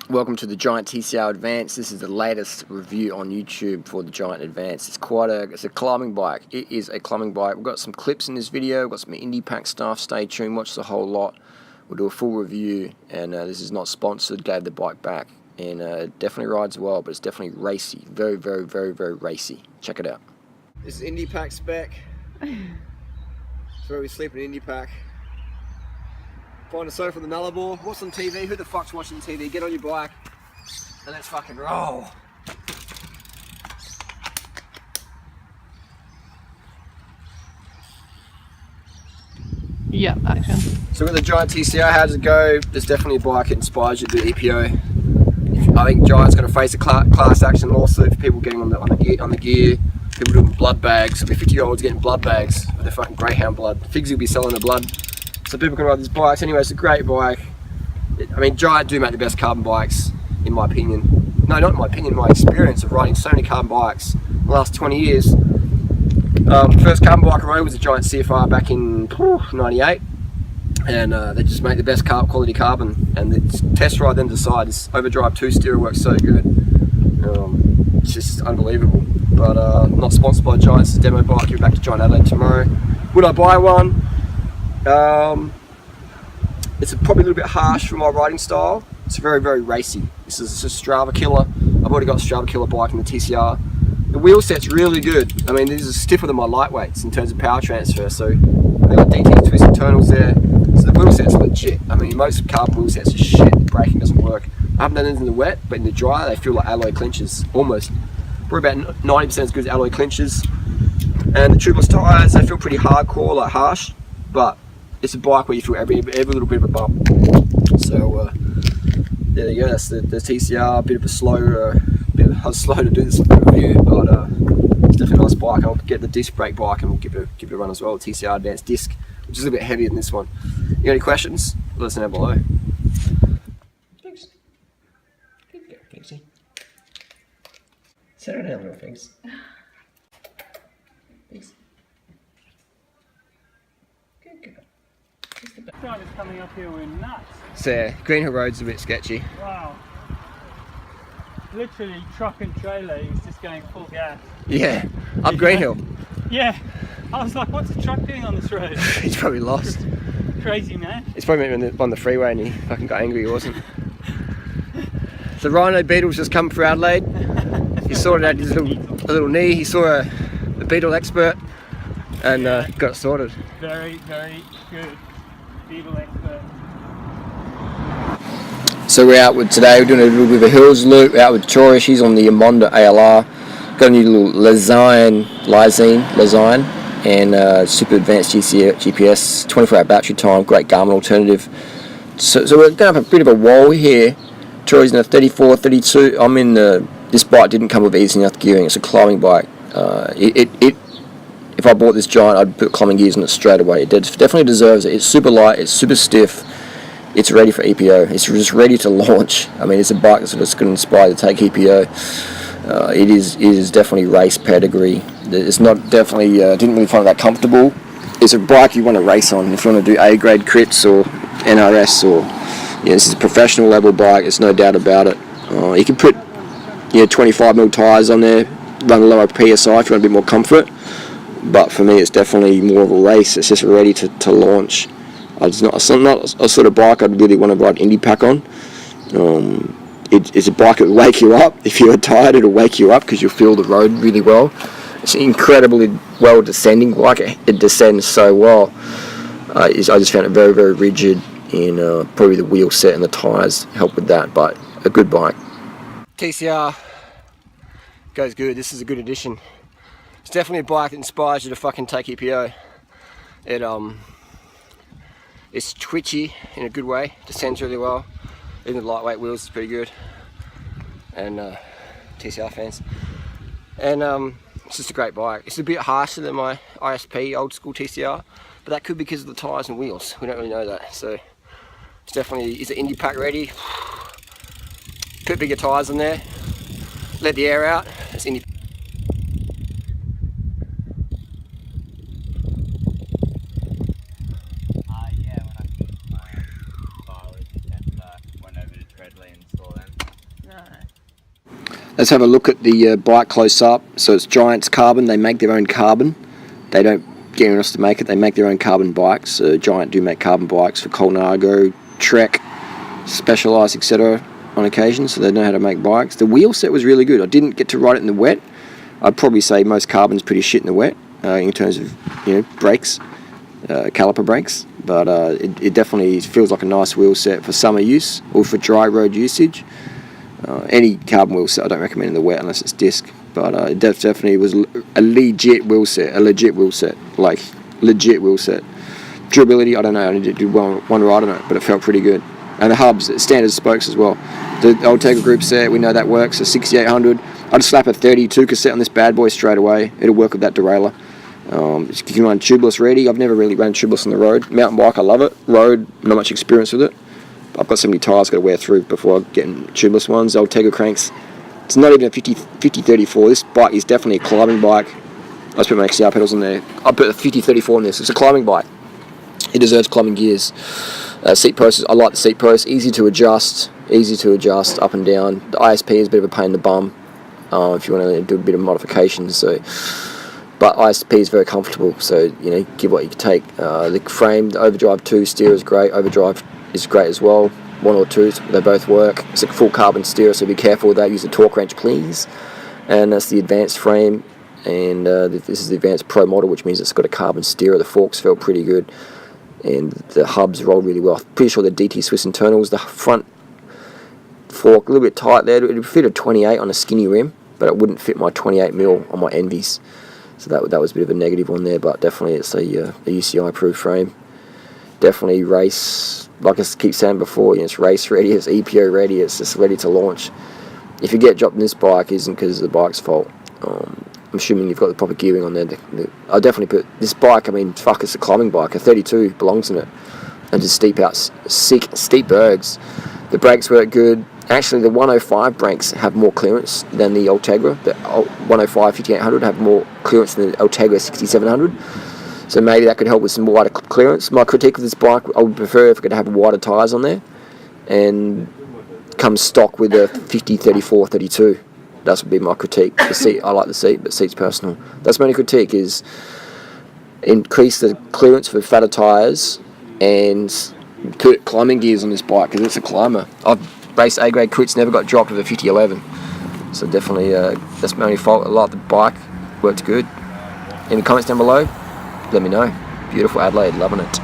Welcome to the Giant TCR Advance. This is the latest review on YouTube for the Giant Advance. It's a climbing bike. It is a climbing bike. We've got some clips in this video. We've got some indie pack stuff. Stay tuned. Watch the whole lot. We'll do a full review. And this is not sponsored. Gave the bike back. And it definitely rides well, but it's definitely racy. Very, very, very, very racy. Check it out. This is indie pack spec. It's where we sleep in indie pack. Find a sofa for the Nullarbor, watch on TV. Who the fuck's watching TV? Get on your bike and let's fucking roll. Yeah, action. So with the Giant TCR, how does it go? There's definitely a bike that inspires you to do EPO. I think Giant's going to face a class action lawsuit for people getting on the gear. People doing blood bags. There'll be 50-year-olds getting blood bags with their fucking greyhound blood. Figs will be selling the blood. So people can ride these bikes. Anyway, it's a great bike. I mean, Giant do make the best carbon bikes, in my opinion. No, not in my opinion, my experience of riding so many carbon bikes in the last 20 years. First carbon bike I rode was a Giant CFR back in '98. And they just make the best quality carbon. And the test ride then decide this Overdrive 2 steerer works so good. It's just unbelievable. But not sponsored by Giant. It's a demo bike. You're back to Giant Adelaide tomorrow. Would I buy one? It's probably a little bit harsh for my riding style. It's very, very racy. This is a Strava killer. I've already got a Strava killer bike in the TCR. The wheel set's really good. I mean, these are stiffer than my lightweights in terms of power transfer. So they've got DT twist internals there. So the wheel set's legit. I mean, most carbon wheel sets are shit. The braking doesn't work. I haven't done anything in the wet, but in the dry, they feel like alloy clinches, almost. Probably about 90% as good as alloy clinches. And the tubeless tyres, they feel pretty hardcore, like harsh, but it's a bike where you feel every little bit of a bump. So there you go. That's the TCR. A bit of a slow, slow to do this review, but it's definitely a nice bike. I'll get the disc brake bike and we'll give it a run as well. The TCR Advanced disc, which is a little bit heavier than this one. You got any questions? Let us know below. Thanks. Good girl, Pixie. Sit down, little things. Thanks. Good girl. The drivers coming up here were nuts. So Green Hill Road's a bit sketchy. Wow. Literally truck and trailer, he's just going full gas. Yeah, up Green Hill. Yeah. I was like, what's a truck doing on this road? He's probably lost. Crazy, man. He's probably on the freeway and he fucking got angry he wasn't. So Rhino Beetle's just come for Adelaide. He sorted out his little knee. He saw a beetle expert and got it sorted. Very, very good beetle expert. So we're out with today. We're doing a little bit of a hills loop. We're out with Tori. She's on the Amonda ALR. Got a new little Lizine, and super advanced GPS, 24-hour battery time. Great Garmin alternative. So we're going to have a bit of a wall here. Tori's in a 34, 32. I'm in the. This bike didn't come with easy enough gearing. It's a climbing bike. If I bought this Giant, I'd put climbing gears in it straight away. It definitely deserves it. It's super light. It's super stiff. It's ready for EPO. It's just ready to launch. I mean, it's a bike that's going to inspire you to take EPO. It is definitely race pedigree. It's not definitely. Didn't really find it that comfortable. It's a bike you want to race on. If you want to do A-grade crits or NRS or this is a professional level bike. There's no doubt about it. You can put 25mm tyres on there, run a lower PSI if you want a bit more comfort. But for me, it's definitely more of a race. It's just ready to launch. It's not a sort of bike I'd really want to ride indie pack on. It's a bike that will wake you up. If you're tired, it'll wake you up because you'll feel the road really well. It's an incredibly well descending bike. It descends so well. I just found it very, very rigid, and probably the wheel set and the tyres help with that. But a good bike. TCR goes good. This is a good addition. It's definitely a bike that inspires you to fucking take EPO. It's twitchy in a good way, descends really well. Even the lightweight wheels is pretty good. And TCR fans. And it's just a great bike. It's a bit harsher than my ISP old school TCR, but that could be because of the tyres and wheels. We don't really know that. So it's definitely, is it indie pack ready? Put bigger tyres on there, let the air out. It's indie. Yeah, when I finished my car and went over to Treadley and saw them. Let's have a look at the bike close up. So it's Giant's Carbon. They make their own carbon. They don't get anyone else to make it. They make their own carbon bikes. Giant do make carbon bikes for Colnago, Trek, Specialized, etc. on occasion. So they know how to make bikes. The wheel set was really good. I didn't get to ride it in the wet. I'd probably say most carbon's pretty shit in the wet in terms of brakes, caliper brakes. But it definitely feels like a nice wheel set for summer use or for dry road usage. Any carbon wheel set I don't recommend in the wet unless it's disc, but it definitely was a legit wheel set, like legit wheel set. Durability, I don't know, I only did one ride on it, but it felt pretty good. And the hubs, standard spokes as well. The Ultegra Group set, we know that works, a 6800. I'd slap a 32 cassette on this bad boy straight away. It'll work with that derailleur. You can run tubeless ready. I've never really ran tubeless on the road. Mountain bike, I love it. Road, not much experience with it. I've got so many tyres I've got to wear through before getting tubeless ones. Ultegra cranks. It's not even a 5034. This bike is definitely a climbing bike. I just put my XCR pedals on there. I put a 5034 on this. It's a climbing bike. It deserves climbing gears. Seat posts, I like the seat posts. Easy to adjust up and down. The ISP is a bit of a pain in the bum if you want to do a bit of modifications. But ISP is very comfortable, so give what you can take. The frame, the Overdrive 2 steer is great. Overdrive is great as well. 1 or 2, they both work. It's a full carbon steer, so be careful with that. Use a torque wrench, please. And that's the advanced frame, and this is the advanced Pro model, which means it's got a carbon steer. The forks felt pretty good, and the hubs rolled really well. Pretty sure the DT Swiss internals, the front fork a little bit tight there. It would fit a 28 on a skinny rim, but it wouldn't fit my 28mm on my Envies. So that was a bit of a negative on there, but definitely it's a UCI approved frame. Definitely race, like I keep saying before, it's race ready, it's EPO ready, it's just ready to launch. If you get dropped in this bike, it isn't because of the bike's fault. I'm assuming you've got the proper gearing on there. I definitely put this bike, it's a climbing bike, a 32 belongs in it. And just steep bergs. The brakes work good. Actually, the 105 brakes have more clearance than the Ultegra. The 105 5800 have more clearance than the Ultegra 6700. So maybe that could help with some wider clearance. My critique of this bike, I would prefer if it could have wider tyres on there and come stock with a 50, 34, 32. That would be my critique. The seat, I like the seat, but seat's personal. That's my only critique, is increase the clearance for fatter tyres and put climbing gears on this bike, because it's a climber. I've raced A-grade crits, never got dropped with a 5011. So definitely, that's my only fault. I like the bike, worked good. In the comments down below, let me know. Beautiful Adelaide, loving it.